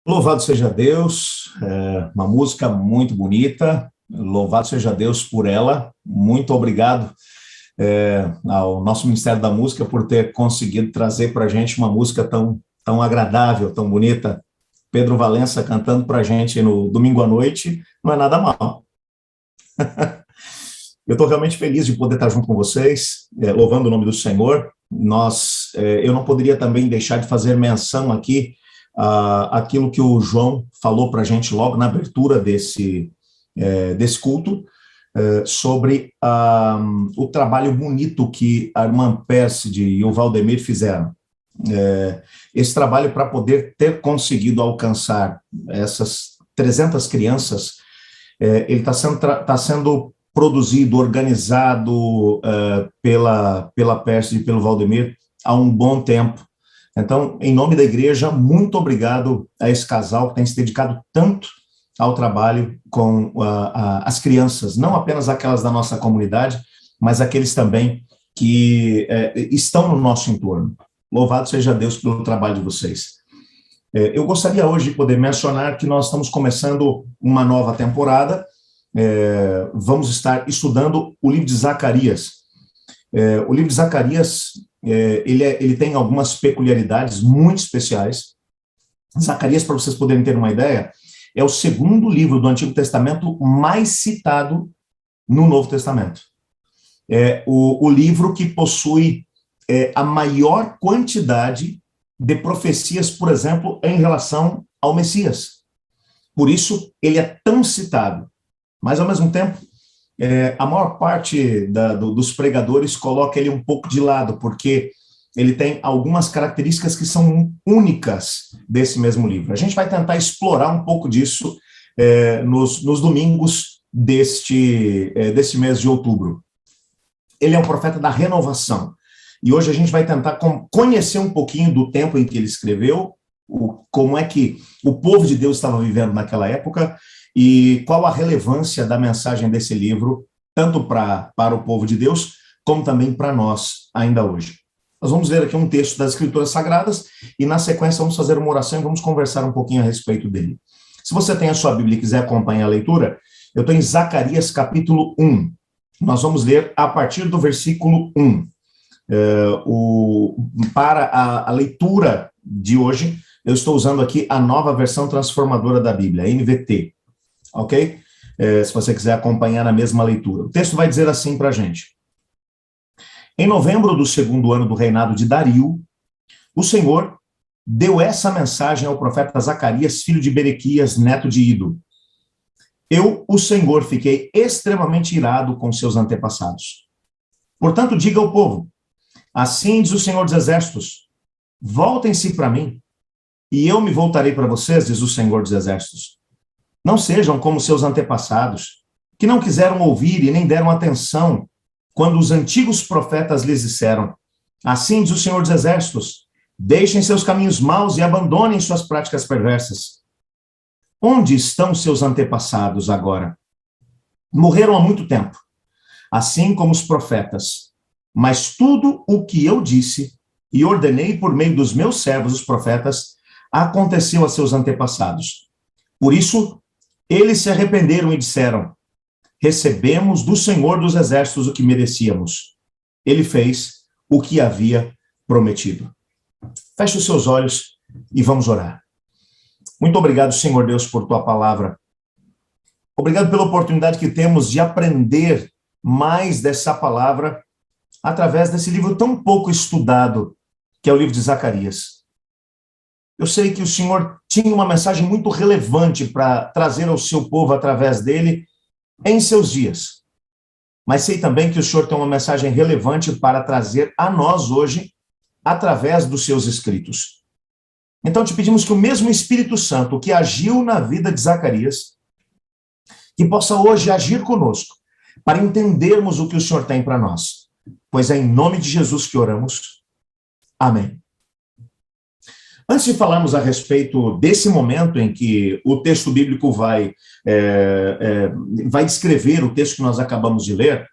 Louvado seja Deus, uma música muito bonita, louvado seja Deus por ela, muito obrigado ao nosso Ministério da Música por ter conseguido trazer para a gente uma música tão agradável, tão bonita. Pedro Valença cantando para a gente no domingo à noite, não é nada mal. Eu estou realmente feliz de poder estar junto com vocês, louvando o nome do Senhor. Eu não poderia também deixar de fazer menção aqui aquilo que o João falou para a gente logo na abertura desse culto, sobre o trabalho bonito que a irmã Pérside e o Valdemir fizeram. Esse trabalho para poder ter conseguido alcançar essas 300 crianças, ele está sendo produzido, organizado pela Pérside e pelo Valdemir há um bom tempo. Então, em nome da igreja, muito obrigado a esse casal que tem se dedicado tanto ao trabalho com as crianças, não apenas aquelas da nossa comunidade, mas aqueles também que estão no nosso entorno. Louvado seja Deus pelo trabalho de vocês. Eu gostaria hoje de poder mencionar que nós estamos começando uma nova temporada. Vamos estar estudando o livro de Zacarias. O livro de Zacarias, ele tem algumas peculiaridades muito especiais. Zacarias, para vocês poderem ter uma ideia, é o segundo livro do Antigo Testamento mais citado no Novo Testamento. É o livro que possui a maior quantidade de profecias, por exemplo, em relação ao Messias. Por isso, ele é tão citado. Mas, ao mesmo tempo, a maior parte dos pregadores coloca ele um pouco de lado, porque ele tem algumas características que são únicas desse mesmo livro. A gente vai tentar explorar um pouco disso nos domingos deste mês de outubro. Ele é um profeta da renovação. E hoje a gente vai tentar conhecer um pouquinho do tempo em que ele escreveu, como é que o povo de Deus estava vivendo naquela época, e qual a relevância da mensagem desse livro, tanto para o povo de Deus, como também para nós, ainda hoje. Nós vamos ler aqui um texto das Escrituras Sagradas, e na sequência vamos fazer uma oração e vamos conversar um pouquinho a respeito dele. Se você tem a sua Bíblia e quiser acompanhar a leitura, eu estou em Zacarias capítulo 1. Nós vamos ler a partir do versículo 1. Para a leitura de hoje, eu estou usando aqui a nova versão transformadora da Bíblia, NVT. Ok? Se você quiser acompanhar na mesma leitura. O texto vai dizer assim para a gente. Em novembro do segundo ano do reinado de Dario, o Senhor deu essa mensagem ao profeta Zacarias, filho de Berequias, neto de Ido. Eu, o Senhor, fiquei extremamente irado com seus antepassados. Portanto, diga ao povo, assim diz o Senhor dos Exércitos, voltem-se para mim, e eu me voltarei para vocês, diz o Senhor dos Exércitos. Não sejam como seus antepassados, que não quiseram ouvir e nem deram atenção quando os antigos profetas lhes disseram, assim diz o Senhor dos Exércitos, deixem seus caminhos maus e abandonem suas práticas perversas. Onde estão seus antepassados agora? Morreram há muito tempo, assim como os profetas. Mas tudo o que eu disse e ordenei por meio dos meus servos, os profetas, aconteceu a seus antepassados. Por isso, eles se arrependeram e disseram, recebemos do Senhor dos Exércitos o que merecíamos. Ele fez o que havia prometido. Feche os seus olhos e vamos orar. Muito obrigado, Senhor Deus, por tua palavra. Obrigado pela oportunidade que temos de aprender mais dessa palavra através desse livro tão pouco estudado, que é o livro de Zacarias. Eu sei que o Senhor tinha uma mensagem muito relevante para trazer ao seu povo através dele em seus dias. Mas sei também que o Senhor tem uma mensagem relevante para trazer a nós hoje através dos seus escritos. Então te pedimos que o mesmo Espírito Santo que agiu na vida de Zacarias, que possa hoje agir conosco para entendermos o que o Senhor tem para nós. Pois é em nome de Jesus que oramos. Amém. Antes de falarmos a respeito desse momento em que o texto bíblico vai descrever o texto que nós acabamos de ler,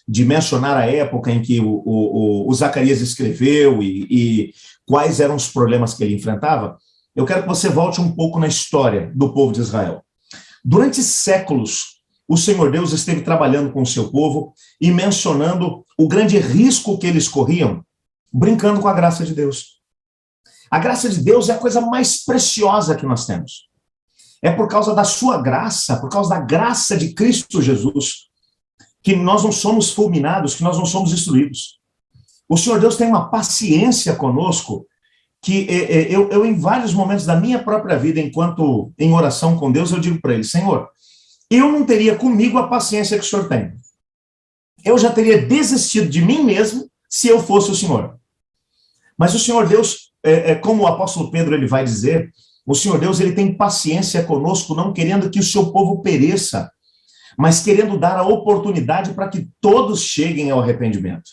de mencionar a época em que o Zacarias escreveu e quais eram os problemas que ele enfrentava, eu quero que você volte um pouco na história do povo de Israel. Durante séculos, o Senhor Deus esteve trabalhando com o seu povo e mencionando o grande risco que eles corriam, brincando com a graça de Deus. A graça de Deus é a coisa mais preciosa que nós temos. É por causa da sua graça, por causa da graça de Cristo Jesus, que nós não somos fulminados, que nós não somos destruídos. O Senhor Deus tem uma paciência conosco que eu, em vários momentos da minha própria vida, enquanto em oração com Deus, eu digo para Ele, Senhor, eu não teria comigo a paciência que o Senhor tem. Eu já teria desistido de mim mesmo se eu fosse o Senhor. Mas o Senhor Deus, como o apóstolo Pedro ele vai dizer, o Senhor Deus ele tem paciência conosco, não querendo que o seu povo pereça, mas querendo dar a oportunidade para que todos cheguem ao arrependimento.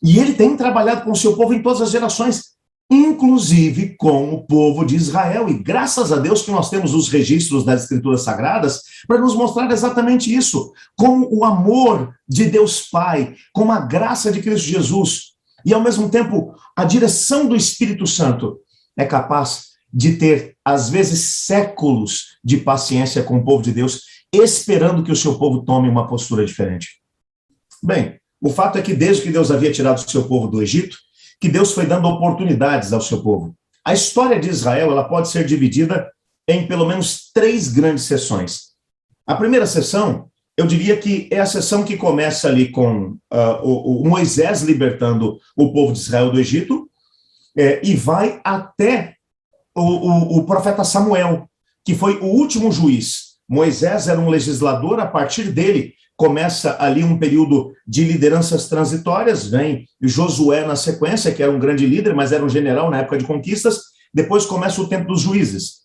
E ele tem trabalhado com o seu povo em todas as gerações, inclusive com o povo de Israel. E graças a Deus que nós temos os registros das Escrituras Sagradas para nos mostrar exatamente isso, como o amor de Deus Pai, como a graça de Cristo Jesus, e ao mesmo tempo a direção do Espírito Santo é capaz de ter, às vezes, séculos de paciência com o povo de Deus, esperando que o seu povo tome uma postura diferente. Bem, o fato é que desde que Deus havia tirado o seu povo do Egito, que Deus foi dando oportunidades ao seu povo. A história de Israel ela pode ser dividida em pelo menos 3 grandes sessões. A primeira sessão, eu diria que é a sessão que começa ali com o Moisés libertando o povo de Israel do Egito e vai até o profeta Samuel, que foi o último juiz. Moisés era um legislador, a partir dele começa ali um período de lideranças transitórias, vem Josué na sequência, que era um grande líder, mas era um general na época de conquistas, depois começa o tempo dos juízes.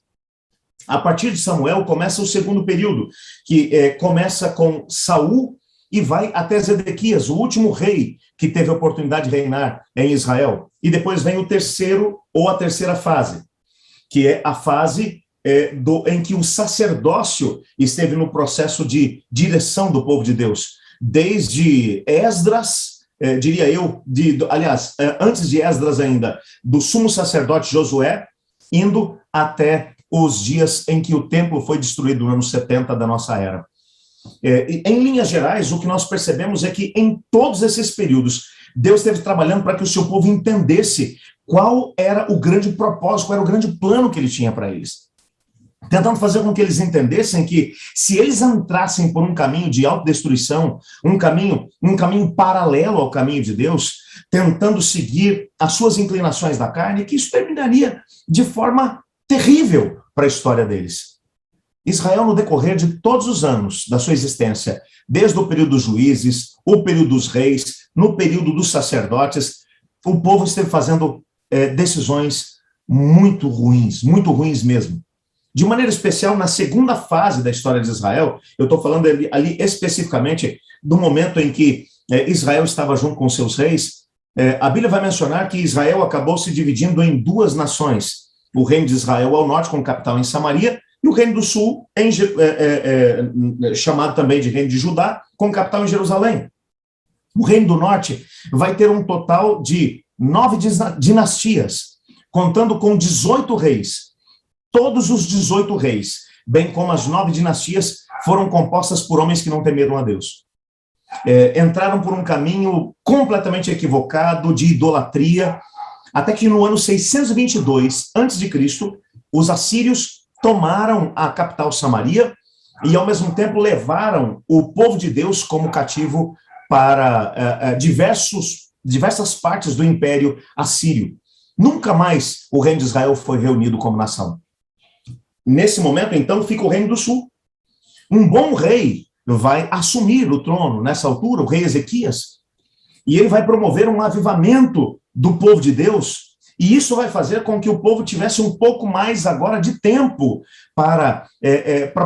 A partir de Samuel começa o segundo período, que começa com Saul e vai até Zedequias, o último rei que teve a oportunidade de reinar em Israel. E depois vem o terceiro ou a terceira fase, que é a fase em que o sacerdócio esteve no processo de direção do povo de Deus, desde Esdras, diria eu, antes de Esdras ainda, do sumo sacerdote Josué, indo até os dias em que o templo foi destruído no ano 70 da nossa era. Em linhas gerais, o que nós percebemos é que em todos esses períodos, Deus esteve trabalhando para que o seu povo entendesse qual era o grande propósito, qual era o grande plano que ele tinha para eles. Tentando fazer com que eles entendessem que se eles entrassem por um caminho de autodestruição, um caminho paralelo ao caminho de Deus, tentando seguir as suas inclinações da carne, que isso terminaria de forma terrível para a história deles. Israel, no decorrer de todos os anos da sua existência, desde o período dos juízes, o período dos reis, no período dos sacerdotes, o povo esteve fazendo decisões muito ruins mesmo. De maneira especial, na segunda fase da história de Israel, eu estou falando ali especificamente do momento em que Israel estava junto com seus reis, a Bíblia vai mencionar que Israel acabou se dividindo em 2 nações, o reino de Israel ao norte, com capital em Samaria, e o reino do sul, chamado também de reino de Judá, com capital em Jerusalém. O reino do norte vai ter um total de 9 dinastias, contando com 18 reis. Todos os 18 reis, bem como as 9 dinastias, foram compostas por homens que não temeram a Deus. Entraram por um caminho completamente equivocado de idolatria, até que no ano 622 a.C., os assírios tomaram a capital Samaria e, ao mesmo tempo, levaram o povo de Deus como cativo para diversas partes do Império Assírio. Nunca mais o reino de Israel foi reunido como nação. Nesse momento, então, fica o reino do sul. Um bom rei vai assumir o trono nessa altura, o rei Ezequias, e ele vai promover um avivamento do povo de Deus, e isso vai fazer com que o povo tivesse um pouco mais agora de tempo para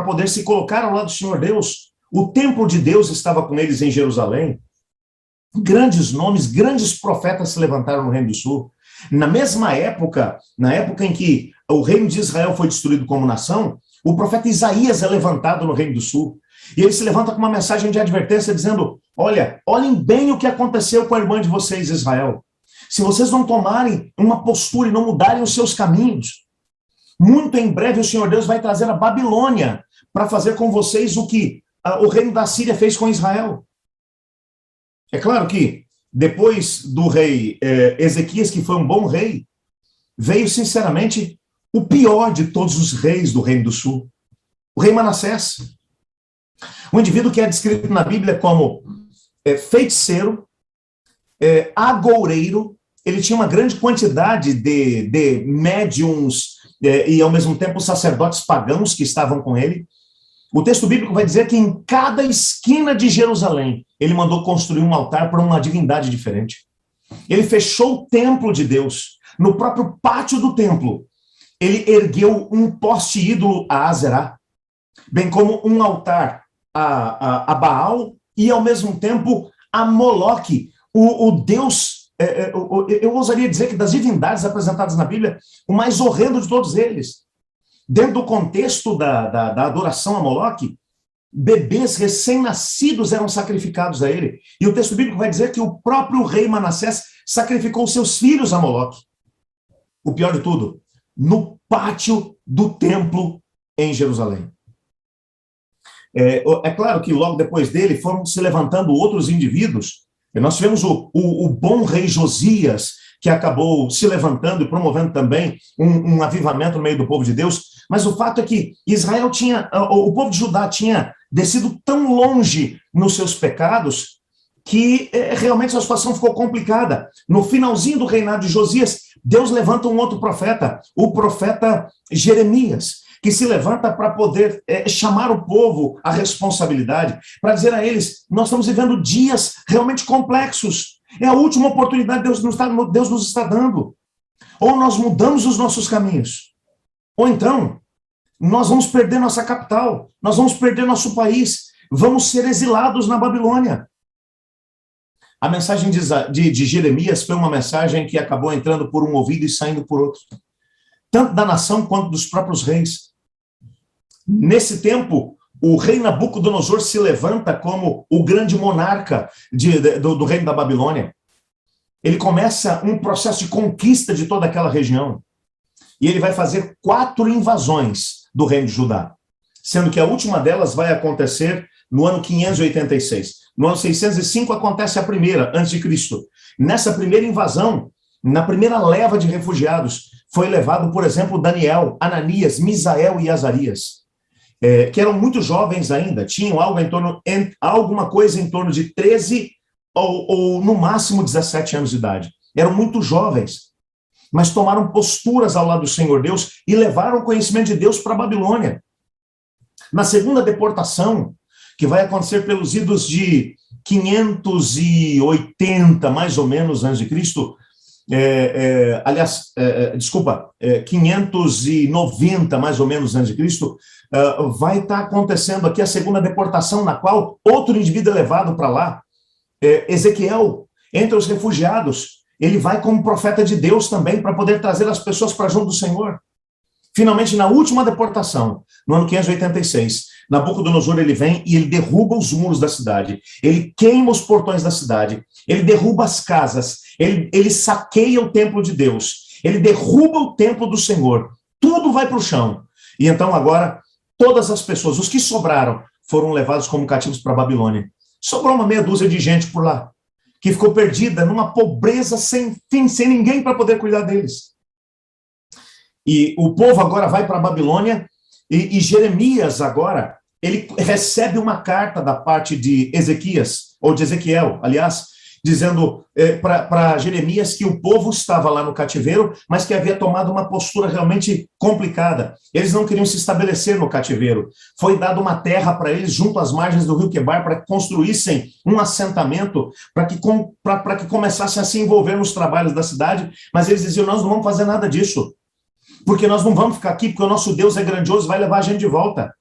poder se colocar ao lado do Senhor Deus. O templo de Deus estava com eles em Jerusalém. Grandes nomes, grandes profetas se levantaram no reino do sul. Na mesma época, na época em que o reino de Israel foi destruído como nação, o profeta Isaías é levantado no reino do sul. E ele se levanta com uma mensagem de advertência dizendo, olhem bem o que aconteceu com a irmã de vocês, Israel. Se vocês não tomarem uma postura e não mudarem os seus caminhos, Muito em breve o Senhor Deus vai trazer a Babilônia para fazer com vocês o que o reino da Síria fez com Israel. É claro que depois do rei Ezequias, que foi um bom rei, veio, sinceramente, o pior de todos os reis do Reino do Sul, o rei Manassés. Um indivíduo que é descrito na Bíblia como feiticeiro, agoureiro. Ele tinha uma grande quantidade de médiums e, ao mesmo tempo, sacerdotes pagãos que estavam com ele. O texto bíblico vai dizer que em cada esquina de Jerusalém, ele mandou construir um altar para uma divindade diferente. Ele fechou o templo de Deus. No próprio pátio do templo, ele ergueu um poste ídolo a Azerá, bem como um altar a Baal e, ao mesmo tempo, a Moloque, o deus, eu ousaria dizer que das divindades apresentadas na Bíblia, o mais horrendo de todos eles. Dentro do contexto da adoração a Moloque, bebês recém-nascidos eram sacrificados a ele. E o texto bíblico vai dizer que o próprio rei Manassés sacrificou seus filhos a Moloque. O pior de tudo, no pátio do templo em Jerusalém. É claro que logo depois dele foram se levantando outros indivíduos. Nós tivemos o bom rei Josias, que acabou se levantando e promovendo também um avivamento no meio do povo de Deus. Mas o fato é que Israel o povo de Judá tinha descido tão longe nos seus pecados que realmente a situação ficou complicada. No finalzinho do reinado de Josias, Deus levanta um outro profeta, o profeta Jeremias, que se levanta para poder chamar o povo à responsabilidade, para dizer a eles: nós estamos vivendo dias realmente complexos. É a última oportunidade que Deus nos está dando. Ou nós mudamos os nossos caminhos, ou então nós vamos perder nossa capital, nós vamos perder nosso país, vamos ser exilados na Babilônia. A mensagem de Jeremias foi uma mensagem que acabou entrando por um ouvido e saindo por outro, tanto da nação quanto dos próprios reis. Nesse tempo, o rei Nabucodonosor se levanta como o grande monarca do reino da Babilônia. Ele começa um processo de conquista de toda aquela região. E ele vai fazer 4 invasões do reino de Judá, sendo que a última delas vai acontecer no ano 586. No ano 605 acontece a primeira, antes de Cristo. Nessa primeira invasão, na primeira leva de refugiados, foi levado, por exemplo, Daniel, Ananias, Misael e Azarias, que eram muito jovens ainda, tinham alguma coisa em torno de 13 ou no máximo 17 anos de idade. Eram muito jovens, mas tomaram posturas ao lado do Senhor Deus e levaram o conhecimento de Deus para a Babilônia. Na segunda deportação, que vai acontecer pelos idos de 580, mais ou menos, antes de Cristo, 590, mais ou menos, antes de Cristo, vai estar acontecendo aqui a segunda deportação, na qual outro indivíduo é levado para lá, Ezequiel, entre os refugiados. Ele vai como profeta de Deus também, para poder trazer as pessoas para junto do Senhor. Finalmente, na última deportação, no ano 586, Nabucodonosor ele vem e ele derruba os muros da cidade, ele queima os portões da cidade, ele derruba as casas, ele saqueia o templo de Deus, ele derruba o templo do Senhor, tudo vai para o chão. E então agora, todas as pessoas, os que sobraram, foram levados como cativos para a Babilônia. Sobrou uma meia dúzia de gente por lá, que ficou perdida numa pobreza sem fim, sem ninguém para poder cuidar deles. E o povo agora vai para a Babilônia, e Jeremias agora, ele recebe uma carta da parte de Ezequias, ou de Ezequiel, aliás, dizendo para Jeremias que o povo estava lá no cativeiro, mas que havia tomado uma postura realmente complicada. Eles não queriam se estabelecer no cativeiro. Foi dada uma terra para eles junto às margens do rio Quebar para que construíssem um assentamento, para que começassem a se envolver nos trabalhos da cidade, mas eles diziam: nós não vamos fazer nada disso, porque nós não vamos ficar aqui, porque o nosso Deus é grandioso, vai levar a gente de volta.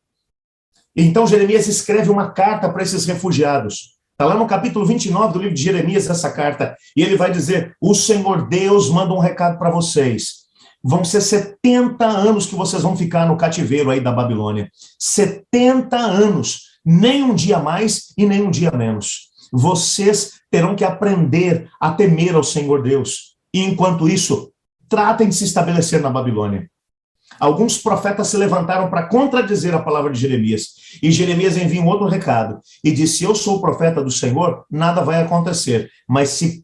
Então Jeremias escreve uma carta para esses refugiados. Está lá no capítulo 29 do livro de Jeremias essa carta. E ele vai dizer: o Senhor Deus manda um recado para vocês. Vão ser 70 anos que vocês vão ficar no cativeiro aí da Babilônia. 70 anos. Nem um dia mais e nem um dia menos. Vocês terão que aprender a temer ao Senhor Deus. E enquanto isso, tratem de se estabelecer na Babilônia. alguns profetas se levantaram para contradizer a palavra de Jeremias. E Jeremias envia um outro recado e disse: se eu sou o profeta do Senhor, nada vai acontecer. Mas se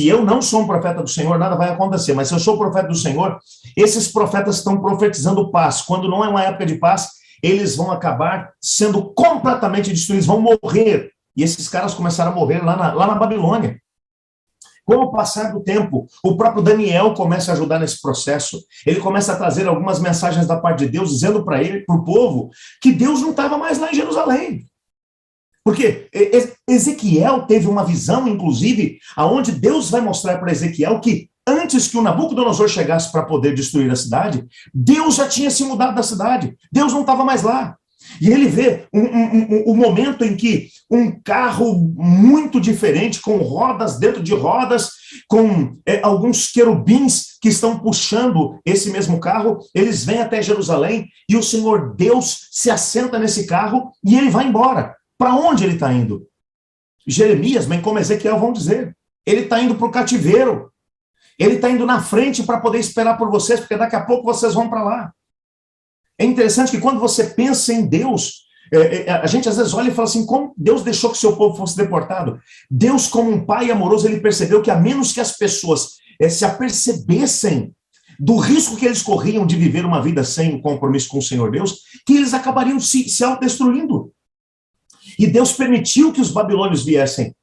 eu não sou um profeta do Senhor, nada vai acontecer. Mas se eu sou o profeta do Senhor, esses profetas estão profetizando paz. Quando não é uma época de paz, eles vão acabar sendo completamente destruídos, vão morrer. E esses caras começaram a morrer lá na Babilônia. Com o passar do tempo, o próprio Daniel começa a ajudar nesse processo. Ele começa a trazer algumas mensagens da parte de Deus, dizendo para o povo, que Deus não estava mais lá em Jerusalém. Porque Ezequiel teve uma visão, inclusive, aonde Deus vai mostrar para Ezequiel que antes que o Nabucodonosor chegasse para poder destruir a cidade, Deus já tinha se mudado da cidade. Deus não estava mais lá. E ele vê o momento em que um carro muito diferente, com rodas dentro de rodas, com alguns querubins que estão puxando esse mesmo carro, eles vêm até Jerusalém e o Senhor Deus se assenta nesse carro e ele vai embora. Para onde ele está indo? Jeremias, bem como Ezequiel vão dizer, ele está indo para o cativeiro. Ele está indo na frente para poder esperar por vocês, porque daqui a pouco vocês vão para lá. É interessante que quando você pensa em Deus, a gente às vezes olha e fala assim, como Deus deixou que o seu povo fosse deportado? Deus, como um pai amoroso, ele percebeu que a menos que as pessoas se apercebessem do risco que eles corriam de viver uma vida sem um compromisso com o Senhor Deus, que eles acabariam se autodestruindo. E Deus permitiu que os babilônios viessem,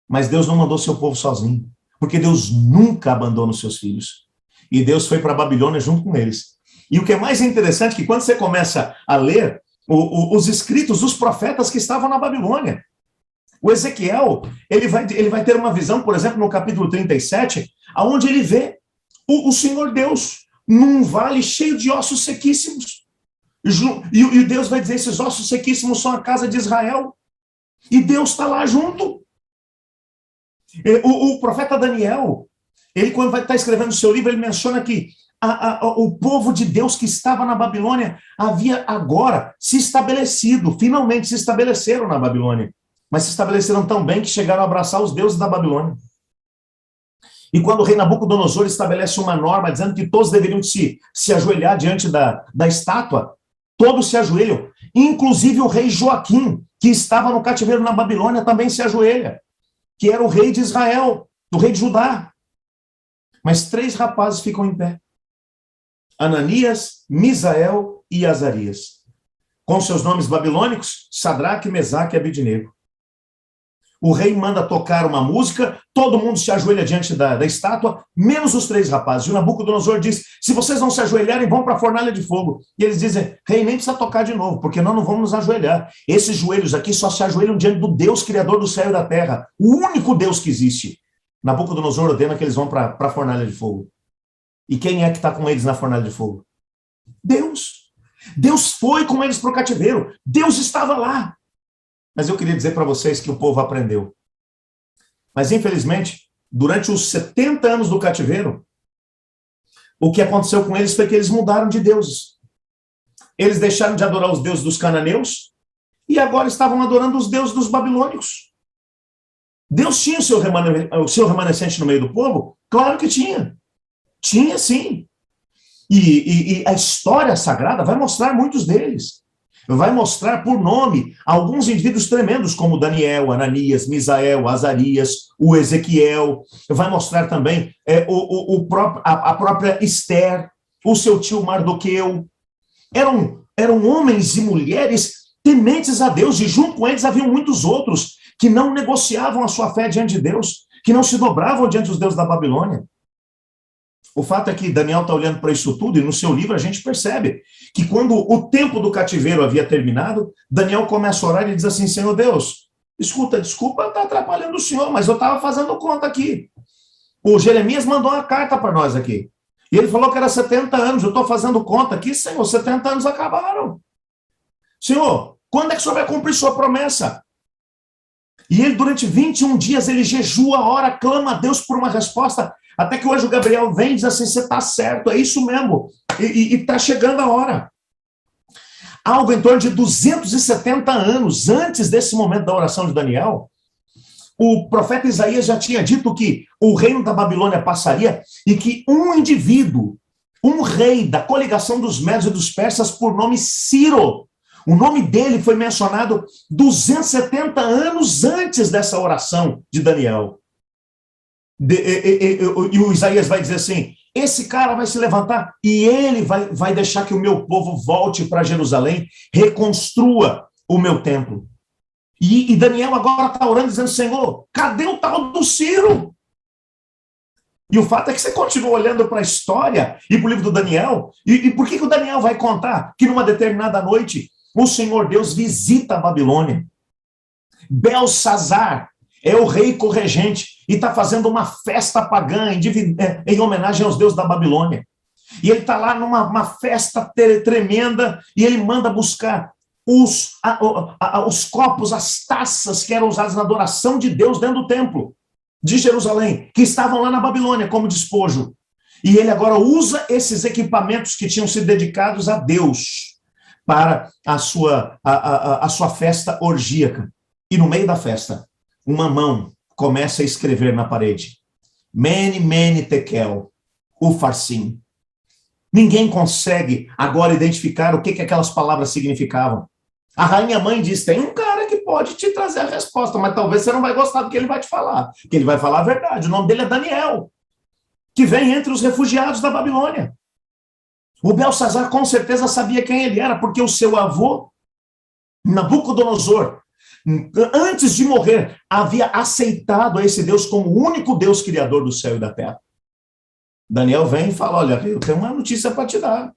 mas Deus não mandou seu povo sozinho, porque Deus nunca abandona os seus filhos. E Deus foi para a Babilônia junto com eles. E o que é mais interessante é que quando você começa a ler os escritos dos profetas que estavam na Babilônia, o Ezequiel, ele vai ter uma visão, por exemplo, no capítulo 37, onde ele vê o Senhor Deus num vale cheio de ossos sequíssimos. E Deus vai dizer, esses ossos sequíssimos são a casa de Israel. E Deus está lá junto. O profeta Daniel, ele quando vai estar escrevendo o seu livro, ele menciona que o povo de Deus que estava na Babilônia havia agora se estabelecido, finalmente se estabeleceram na Babilônia, mas se estabeleceram tão bem que chegaram a abraçar os deuses da Babilônia. E quando o rei Nabucodonosor estabelece uma norma dizendo que todos deveriam se ajoelhar diante da estátua, todos se ajoelham, inclusive o rei Joaquim, que estava no cativeiro na Babilônia, também se ajoelha, que era o rei de Israel, do rei de Judá. Mas 3 rapazes ficam em pé. Ananias, Misael e Azarias. Com seus nomes babilônicos, Sadraque, Mesaque e Abidnego. O rei manda tocar uma música, todo mundo se ajoelha diante da estátua, menos os 3 rapazes. E o Nabucodonosor diz, se vocês não se ajoelharem, vão para a fornalha de fogo. E eles dizem, rei, nem precisa tocar de novo, porque nós não vamos nos ajoelhar. Esses joelhos aqui só se ajoelham diante do Deus, criador do céu e da terra. O único Deus que existe. Nabucodonosor ordena que eles vão para a fornalha de fogo. E quem é que está com eles na fornalha de fogo? Deus. Deus foi com eles para o cativeiro. Deus estava lá. Mas eu queria dizer para vocês que o povo aprendeu. Mas, infelizmente, durante os 70 anos do cativeiro, o que aconteceu com eles foi que eles mudaram de deuses. Eles deixaram de adorar os deuses dos cananeus e agora estavam adorando os deuses dos babilônicos. Deus tinha o seu remanescente no meio do povo? Claro que tinha. Tinha, sim. E a história sagrada vai mostrar muitos deles. Vai mostrar por nome alguns indivíduos tremendos, como Daniel, Ananias, Misael, Azarias, o Ezequiel. Vai mostrar também a própria Esther, o seu tio Mardoqueu. Eram homens e mulheres tementes a Deus, e junto com eles haviam muitos outros que não negociavam a sua fé diante de Deus, que não se dobravam diante dos deuses da Babilônia. O fato é que Daniel está olhando para isso tudo, e no seu livro a gente percebe que quando o tempo do cativeiro havia terminado, Daniel começa a orar e diz assim, Senhor Deus, escuta, desculpa estar atrapalhando o Senhor, mas eu estava fazendo conta aqui. O Jeremias mandou uma carta para nós aqui, e ele falou que era 70 anos, eu estou fazendo conta aqui, Senhor, 70 anos acabaram. Senhor, quando é que o Senhor vai cumprir sua promessa? E ele, durante 21 dias, ele jejua, ora, clama a Deus por uma resposta, até que o anjo Gabriel vem e diz assim, você está certo, é isso mesmo, e está chegando a hora. Algo em torno de 270 anos antes desse momento da oração de Daniel, o profeta Isaías já tinha dito que o reino da Babilônia passaria e que um indivíduo um rei da coligação dos Medos e dos Persas por nome Ciro. O nome dele foi mencionado 270 anos antes dessa oração de Daniel. E o Isaías vai dizer assim, esse cara vai se levantar e ele vai deixar que o meu povo volte para Jerusalém, reconstrua o meu templo. E Daniel agora está orando, dizendo, Senhor, cadê o tal do Ciro? E o fato é que você continua olhando para a história e para o livro do Daniel, e por que o Daniel vai contar que numa determinada noite o Senhor Deus visita a Babilônia? Belsazar é o rei corregente e está fazendo uma festa pagã em homenagem aos deuses da Babilônia. E ele está lá numa festa tremenda e ele manda buscar os copos, as taças que eram usadas na adoração de Deus dentro do templo de Jerusalém, que estavam lá na Babilônia como despojo. E ele agora usa esses equipamentos que tinham sido dedicados a Deus para a sua festa orgíaca. E no meio da festa, uma mão começa a escrever na parede. Mene, mene, tekel, ufarsim. Ninguém consegue agora identificar o que aquelas palavras significavam. A rainha mãe diz, tem um cara que pode te trazer a resposta, mas talvez você não vai gostar do que ele vai te falar, que ele vai falar a verdade. O nome dele é Daniel, que vem entre os refugiados da Babilônia. O Belsazar com certeza sabia quem ele era, porque o seu avô, Nabucodonosor, antes de morrer, havia aceitado esse Deus como o único Deus criador do céu e da terra. Daniel vem e fala, olha, eu tenho uma notícia para te dar.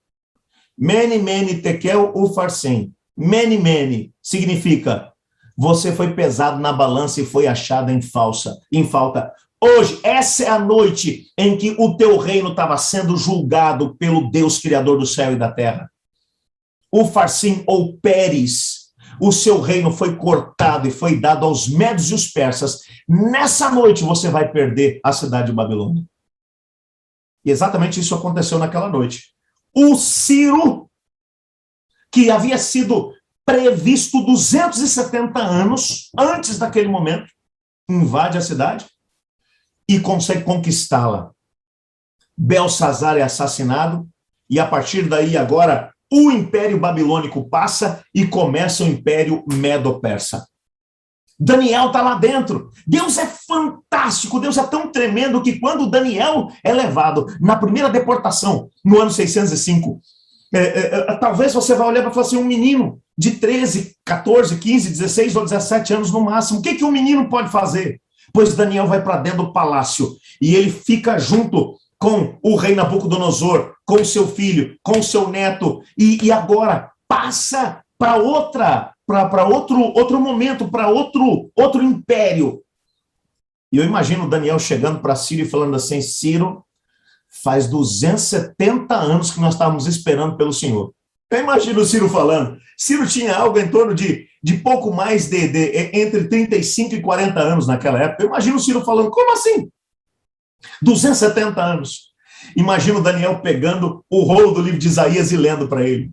Mene, mene, tekel, ufarsim. Mene, mene significa você foi pesado na balança e foi achado em falta. Hoje, essa é a noite em que o teu reino estava sendo julgado pelo Deus criador do céu e da terra. Ufarsim ou Pérez, o seu reino foi cortado e foi dado aos Medos e os Persas. Nessa noite você vai perder a cidade de Babilônia. E exatamente isso aconteceu naquela noite. O Ciro, que havia sido previsto 270 anos antes daquele momento, invade a cidade e consegue conquistá-la. Belsazar é assassinado e a partir daí agora o Império Babilônico passa e começa o Império Medo-Persa. Daniel está lá dentro. Deus é fantástico, Deus é tão tremendo que quando Daniel é levado na primeira deportação, no ano 605, talvez você vai olhar para falar assim, um menino de 13, 14, 15, 16 ou 17 anos no máximo, o que um menino pode fazer? Pois Daniel vai para dentro do palácio e ele fica junto com o rei Nabucodonosor, com seu filho, com seu neto, e agora passa para outro momento, para outro império. E eu imagino Daniel chegando para Ciro e falando assim, Ciro, faz 270 anos que nós estávamos esperando pelo Senhor. Eu imagino o Ciro falando. Ciro tinha algo em torno de pouco mais entre 35 e 40 anos naquela época. Eu imagino o Ciro falando, como assim? 270 anos. Imagino Daniel pegando o rolo do livro de Isaías e lendo para ele.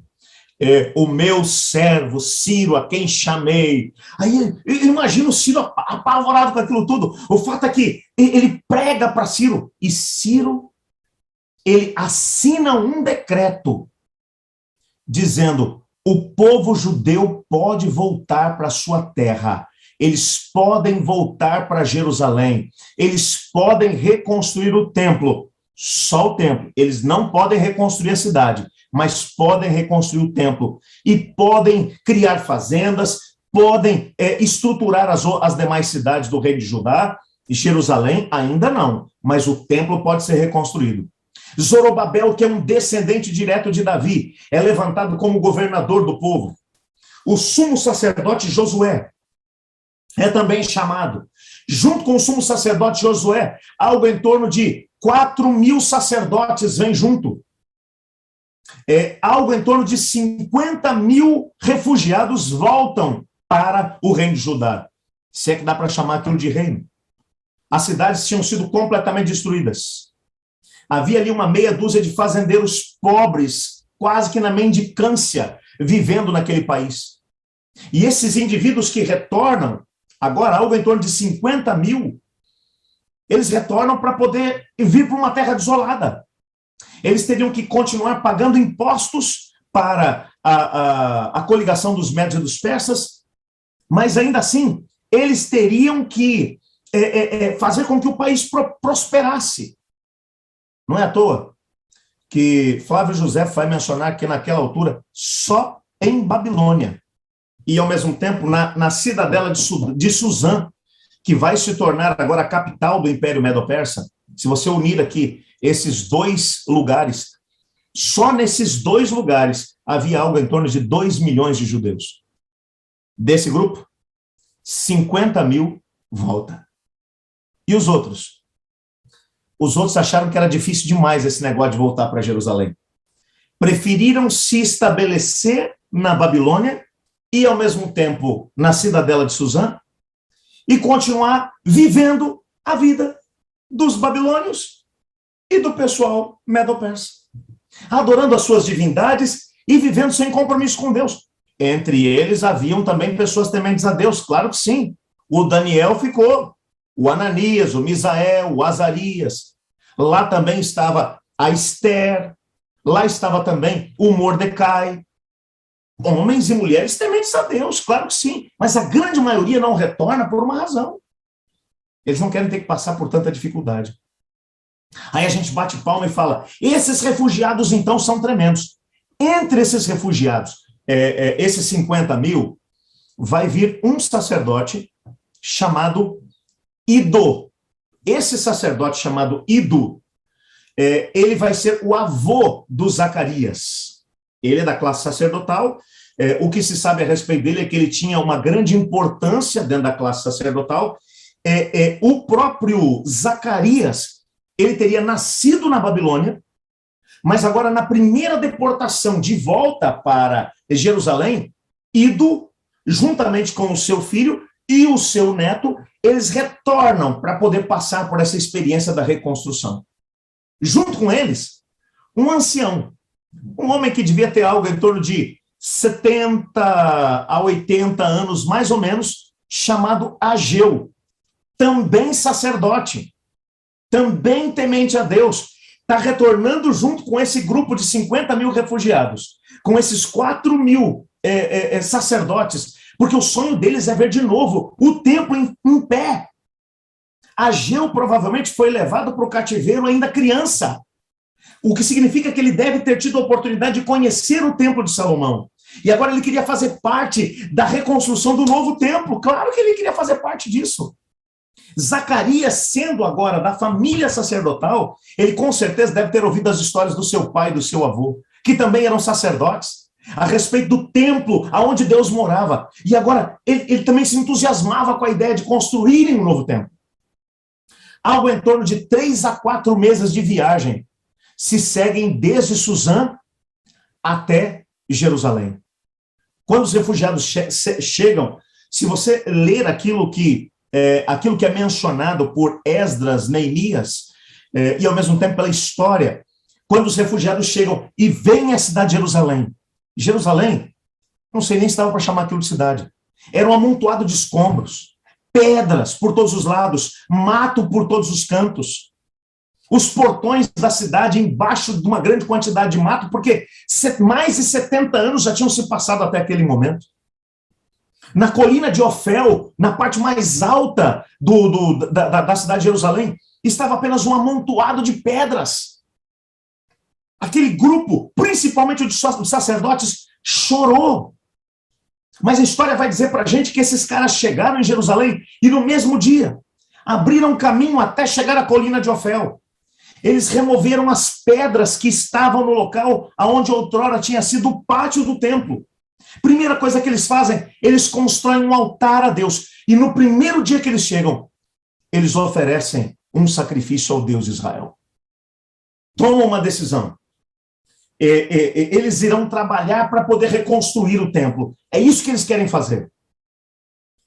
O meu servo Ciro, a quem chamei. Aí eu imagino o Ciro apavorado com aquilo tudo. O fato é que ele prega para Ciro, e Ciro, ele assina um decreto dizendo, o povo judeu pode voltar para sua terra, eles podem voltar para Jerusalém, eles podem reconstruir o templo, só o templo, eles não podem reconstruir a cidade, mas podem reconstruir o templo, e podem criar fazendas, podem estruturar as demais cidades do reino de Judá, e Jerusalém ainda não, mas o templo pode ser reconstruído. Zorobabel, que é um descendente direto de Davi, é levantado como governador do povo. O sumo sacerdote Josué é também chamado. Junto com o sumo sacerdote Josué, algo em torno de 4.000 sacerdotes vêm junto. Algo em torno de 50.000 refugiados voltam para o reino de Judá. Se é que dá para chamar aquilo de reino. As cidades tinham sido completamente destruídas. Havia ali uma meia dúzia de fazendeiros pobres, quase que na mendicância, vivendo naquele país. E esses indivíduos que retornam, agora algo em torno de 50.000, eles retornam para poder vir para uma terra desolada. Eles teriam que continuar pagando impostos para a coligação dos médios e dos persas, mas ainda assim, eles teriam que fazer com que o país prosperasse. Não é à toa que Flávio José vai mencionar que naquela altura, só em Babilônia, e ao mesmo tempo na cidadela de Suzã, que vai se tornar agora a capital do Império Medo-Persa, se você unir aqui esses dois lugares, só nesses dois lugares havia algo em torno de 2 milhões de judeus. Desse grupo, 50 mil volta. E os outros? Os outros acharam que era difícil demais esse negócio de voltar para Jerusalém. Preferiram se estabelecer na Babilônia e, ao mesmo tempo, na cidadela de Suzã, e continuar vivendo a vida dos babilônios e do pessoal medo-persa, adorando as suas divindades e vivendo sem compromisso com Deus. Entre eles haviam também pessoas tementes a Deus, claro que sim. O Daniel ficou, o Ananias, o Misael, o Azarias. Lá também estava a Esther, lá estava também o Mordecai. Homens e mulheres tementes a Deus, claro que sim, mas a grande maioria não retorna por uma razão. Eles não querem ter que passar por tanta dificuldade. Aí a gente bate palma e fala, esses refugiados então são tremendos. Entre esses refugiados, esses 50 mil, vai vir um sacerdote chamado Ido. Esse sacerdote chamado Ido, ele vai ser o avô do Zacarias. Ele é da classe sacerdotal. O que se sabe a respeito dele é que ele tinha uma grande importância dentro da classe sacerdotal. O próprio Zacarias, ele teria nascido na Babilônia, mas agora na primeira deportação de volta para Jerusalém, Ido, juntamente com o seu filho e o seu neto, eles retornam para poder passar por essa experiência da reconstrução. Junto com eles, um ancião, um homem que devia ter algo em torno de 70 a 80 anos, mais ou menos, chamado Ageu, também sacerdote, também temente a Deus, está retornando junto com esse grupo de 50 mil refugiados, com esses 4 mil sacerdotes, porque o sonho deles é ver de novo o templo em pé. Ageu provavelmente foi levado para o cativeiro ainda criança, o que significa que ele deve ter tido a oportunidade de conhecer o templo de Salomão. E agora ele queria fazer parte da reconstrução do novo templo. Claro que ele queria fazer parte disso. Zacarias, sendo agora da família sacerdotal, ele com certeza deve ter ouvido as histórias do seu pai e do seu avô, que também eram sacerdotes, a respeito do templo aonde Deus morava. E agora ele também se entusiasmava com a ideia de construírem um novo templo. Algo em torno de 3 a 4 meses de viagem se seguem desde Suzã até Jerusalém. Quando os refugiados chegam, se você ler aquilo que é mencionado por Esdras, Neemias, e ao mesmo tempo pela história, quando os refugiados chegam e veem a cidade de Jerusalém. Jerusalém, não sei nem se estava para chamar aquilo de cidade. Era um amontoado de escombros, pedras por todos os lados, mato por todos os cantos. Os portões da cidade embaixo de uma grande quantidade de mato, porque mais de 70 anos já tinham se passado até aquele momento. Na colina de Ofel, na parte mais alta da cidade de Jerusalém, estava apenas um amontoado de pedras. Aquele grupo, principalmente os sacerdotes, chorou. Mas a história vai dizer para a gente que esses caras chegaram em Jerusalém e no mesmo dia abriram caminho até chegar à colina de Ofel. Eles removeram as pedras que estavam no local onde outrora tinha sido o pátio do templo. Primeira coisa que eles fazem, eles constroem um altar a Deus. E no primeiro dia que eles chegam, eles oferecem um sacrifício ao Deus de Israel. Tomam uma decisão. Eles irão trabalhar para poder reconstruir o templo. É isso que eles querem fazer.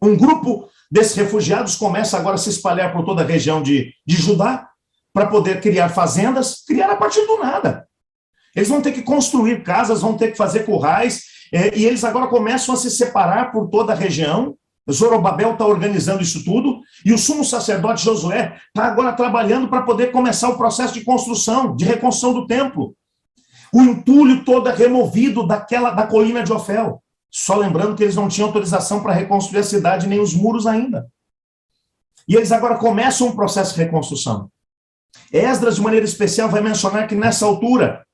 Um grupo desses refugiados começa agora a se espalhar por toda a região de Judá para poder criar fazendas, criar a partir do nada. Eles vão ter que construir casas, vão ter que fazer currais, e eles agora começam a se separar por toda a região, Zorobabel está organizando isso tudo, e o sumo sacerdote Josué está agora trabalhando para poder começar o processo de construção, de reconstrução do templo. O entulho todo é removido da colina de Ofel. Só lembrando que eles não tinham autorização para reconstruir a cidade, nem os muros ainda. E eles agora começam um processo de reconstrução. Esdras, de maneira especial, vai mencionar que nessa altura,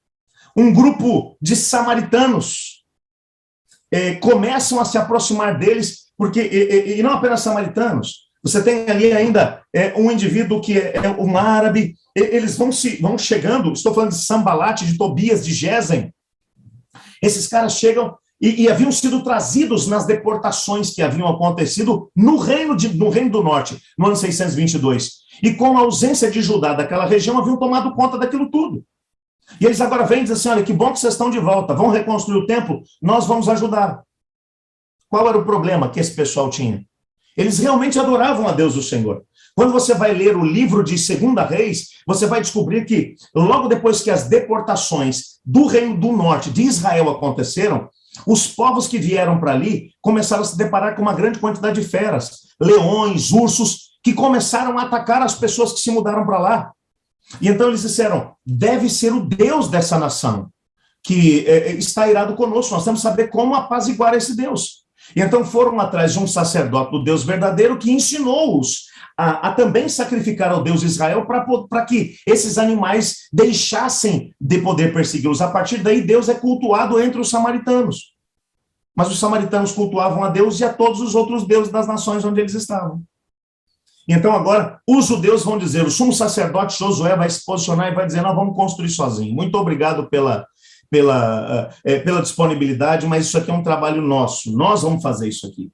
um grupo de samaritanos começam a se aproximar deles, porque, e não apenas samaritanos, você tem ali ainda um indivíduo que é um árabe, eles vão chegando, estou falando de Sambalate, de Tobias, de Gesem, esses caras chegam e haviam sido trazidos nas deportações que haviam acontecido no Reino do Norte, no ano 622, e com a ausência de Judá daquela região, haviam tomado conta daquilo tudo. E eles agora vêm e dizem assim, olha, que bom que vocês estão de volta, vão reconstruir o templo, nós vamos ajudar. Qual era o problema que esse pessoal tinha? Eles realmente adoravam a Deus do Senhor. Quando você vai ler o livro de 2 Reis, você vai descobrir que, logo depois que as deportações do Reino do Norte de Israel aconteceram, os povos que vieram para ali começaram a se deparar com uma grande quantidade de feras, leões, ursos, que começaram a atacar as pessoas que se mudaram para lá. E então eles disseram, deve ser o Deus dessa nação que está irado conosco, nós temos que saber como apaziguar esse Deus. E então foram atrás de um sacerdote do Deus verdadeiro que ensinou-os a também sacrificar ao Deus de Israel para que esses animais deixassem de poder persegui-los. A partir daí, Deus é cultuado entre os samaritanos. Mas os samaritanos cultuavam a Deus e a todos os outros deuses das nações onde eles estavam. Então agora, os judeus vão dizer, o sumo sacerdote Josué vai se posicionar e vai dizer, nós vamos construir sozinho. Muito obrigado pela disponibilidade, mas isso aqui é um trabalho nosso, nós vamos fazer isso aqui.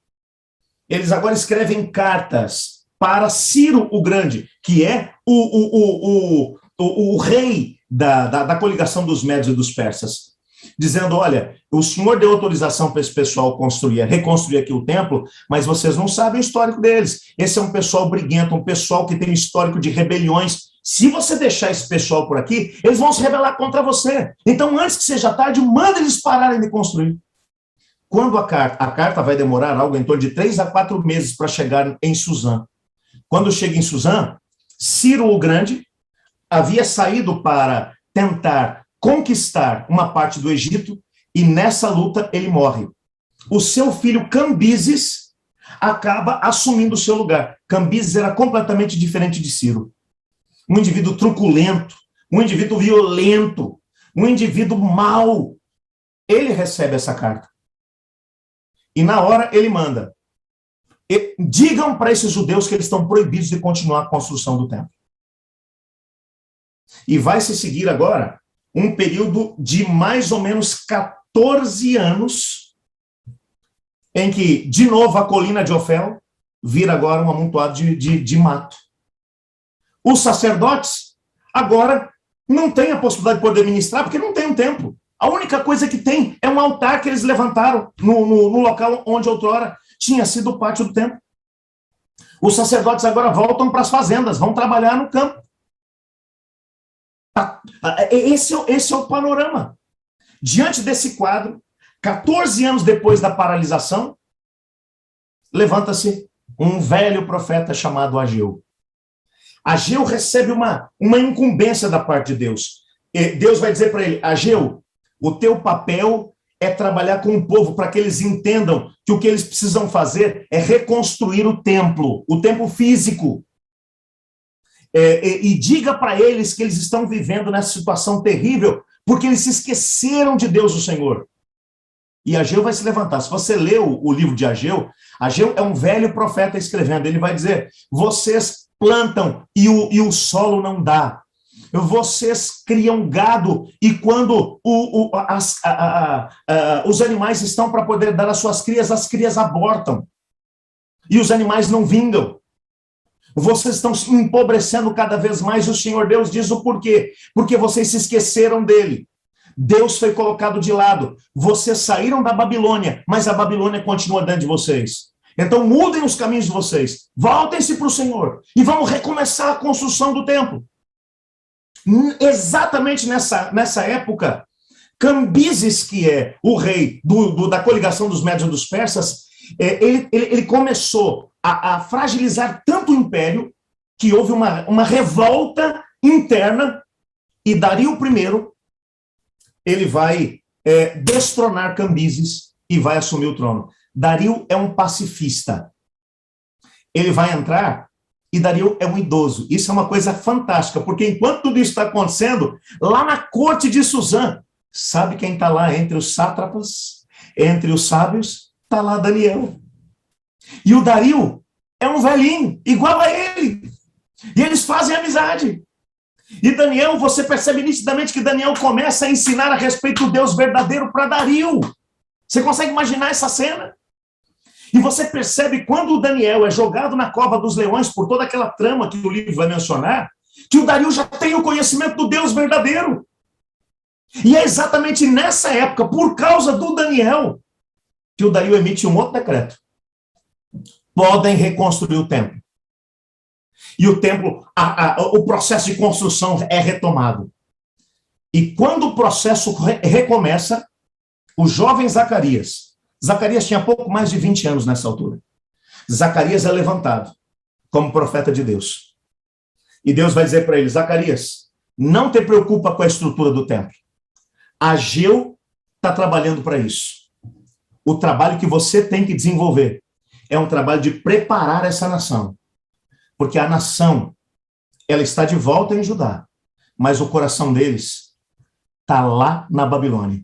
Eles agora escrevem cartas para Ciro o Grande, que é o rei da coligação dos Médios e dos Persas, dizendo, olha, o senhor deu autorização para esse pessoal reconstruir aqui o templo, mas vocês não sabem o histórico deles. Esse é um pessoal briguento, um pessoal que tem um histórico de rebeliões. Se você deixar esse pessoal por aqui, eles vão se rebelar contra você. Então, antes que seja tarde, manda eles pararem de construir. Quando a carta vai demorar algo em torno de 3 a 4 meses para chegar em Suzã. Quando chega em Suzã, Ciro o Grande havia saído para tentar conquistar uma parte do Egito e nessa luta ele morre. O seu filho Cambises acaba assumindo o seu lugar. Cambises era completamente diferente de Ciro. Um indivíduo truculento, um indivíduo violento, um indivíduo mau. Ele recebe essa carta. E na hora ele manda, digam para esses judeus que eles estão proibidos de continuar a construção do templo. E vai se seguir agora um período de mais ou menos 14 anos em que, de novo, a colina de Ofel vira agora um amontoado de mato. Os sacerdotes agora não têm a possibilidade de poder ministrar porque não tem um templo. A única coisa que tem é um altar que eles levantaram no local onde outrora tinha sido o pátio do templo. Os sacerdotes agora voltam para as fazendas, vão trabalhar no campo. Esse é o panorama. Diante desse quadro, 14 anos depois da paralisação, levanta-se um velho profeta chamado Ageu. Ageu recebe uma incumbência da parte de Deus. Deus vai dizer para ele, Ageu, o teu papel é trabalhar com o povo para que eles entendam que o que eles precisam fazer é reconstruir o templo físico. E diga para eles que eles estão vivendo nessa situação terrível porque eles se esqueceram de Deus, o Senhor. E Ageu vai se levantar. Se você lê o livro de Ageu, Ageu é um velho profeta escrevendo. Ele vai dizer, vocês plantam e o solo não dá. Vocês criam gado e quando os animais estão para poder dar as suas crias, as crias abortam. E os animais não vingam. Vocês estão se empobrecendo cada vez mais e o Senhor Deus diz o porquê. Porque vocês se esqueceram dele. Deus foi colocado de lado. Vocês saíram da Babilônia, mas a Babilônia continua dentro de vocês. Então mudem os caminhos de vocês. Voltem-se para o Senhor. E vamos recomeçar a construção do templo. Exatamente nessa época, Cambises, que é o rei da coligação dos Médios e dos Persas, ele começou a fragilizar tanto o império que houve uma revolta interna, e Dario I, ele vai destronar Cambises e vai assumir o trono. Dario é um pacifista. Ele vai entrar, e Dario é um idoso. Isso é uma coisa fantástica, porque enquanto tudo isso está acontecendo, lá na corte de Suzã, sabe quem está lá entre os sátrapas, entre os sábios? Está lá Daniel. E o Dario é um velhinho, igual a ele. E eles fazem amizade. E Daniel, você percebe nitidamente que Daniel começa a ensinar a respeito do Deus verdadeiro para Dario. Você consegue imaginar essa cena? E você percebe quando o Daniel é jogado na cova dos leões por toda aquela trama que o livro vai mencionar, que o Dario já tem o conhecimento do Deus verdadeiro. E é exatamente nessa época, por causa do Daniel, que o Dario emite um outro decreto. Podem reconstruir o templo. E o templo, o processo de construção é retomado. E quando o processo recomeça, o jovem Zacarias tinha pouco mais de 20 anos nessa altura. Zacarias é levantado como profeta de Deus. E Deus vai dizer para ele: Zacarias, não te preocupa com a estrutura do templo. Ageu está trabalhando para isso. O trabalho que você tem que desenvolver é um trabalho de preparar essa nação. Porque a nação, ela está de volta em Judá, mas o coração deles está lá na Babilônia.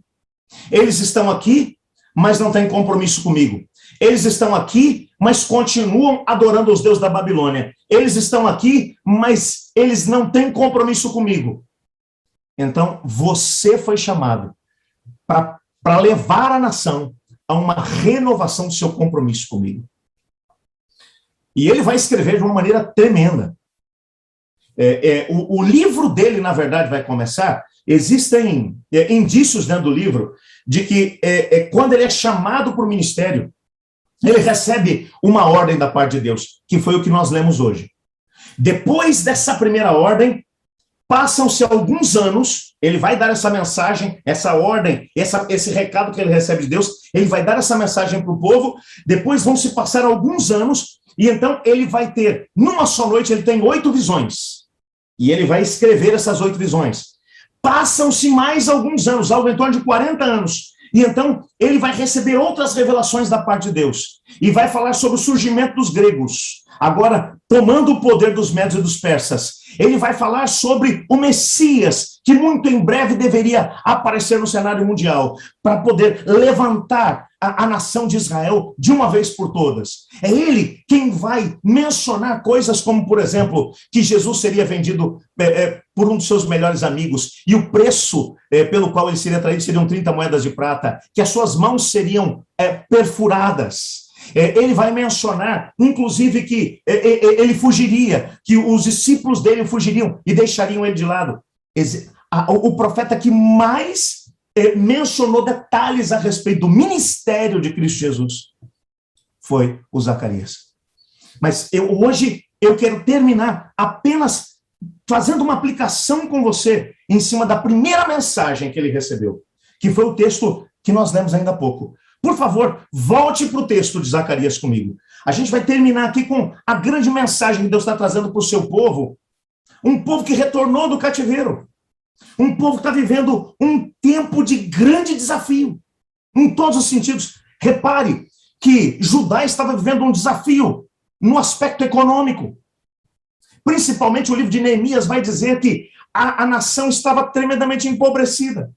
Eles estão aqui, mas não têm compromisso comigo. Eles estão aqui, mas continuam adorando os deuses da Babilônia. Eles estão aqui, mas eles não têm compromisso comigo. Então, você foi chamado para levar a nação a uma renovação do seu compromisso comigo. E ele vai escrever de uma maneira tremenda. O livro dele, na verdade, vai começar. Existem indícios dentro do livro de que quando ele é chamado para o ministério, ele recebe uma ordem da parte de Deus, que foi o que nós lemos hoje. Depois dessa primeira ordem, passam-se alguns anos, ele vai dar essa mensagem, essa ordem, esse recado que ele recebe de Deus, ele vai dar essa mensagem para o povo, depois vão se passar alguns anos, e então ele vai ter, numa só noite, ele tem 8 visões. E ele vai escrever essas 8 visões. Passam-se mais alguns anos, algo em torno de 40 anos. E então ele vai receber outras revelações da parte de Deus. E vai falar sobre o surgimento dos gregos. Agora, tomando o poder dos medos e dos persas. Ele vai falar sobre o Messias, que muito em breve deveria aparecer no cenário mundial, para poder levantar a nação de Israel de uma vez por todas. É ele quem vai mencionar coisas como, por exemplo, que Jesus seria vendido por um dos seus melhores amigos, e o preço pelo qual ele seria traído seriam 30 moedas de prata, que as suas mãos seriam perfuradas. Ele vai mencionar, inclusive, que ele fugiria, que os discípulos dele fugiriam e deixariam ele de lado. O profeta que mais mencionou detalhes a respeito do ministério de Cristo Jesus foi o Zacarias. Mas hoje eu quero terminar apenas fazendo uma aplicação com você em cima da primeira mensagem que ele recebeu, que foi o texto que nós lemos ainda há pouco. Por favor, volte para o texto de Zacarias comigo. A gente vai terminar aqui com a grande mensagem que Deus está trazendo para o seu povo, um povo que retornou do cativeiro. Um povo que está vivendo um tempo de grande desafio, em todos os sentidos. Repare que Judá estava vivendo um desafio no aspecto econômico. Principalmente o livro de Neemias vai dizer que a nação estava tremendamente empobrecida,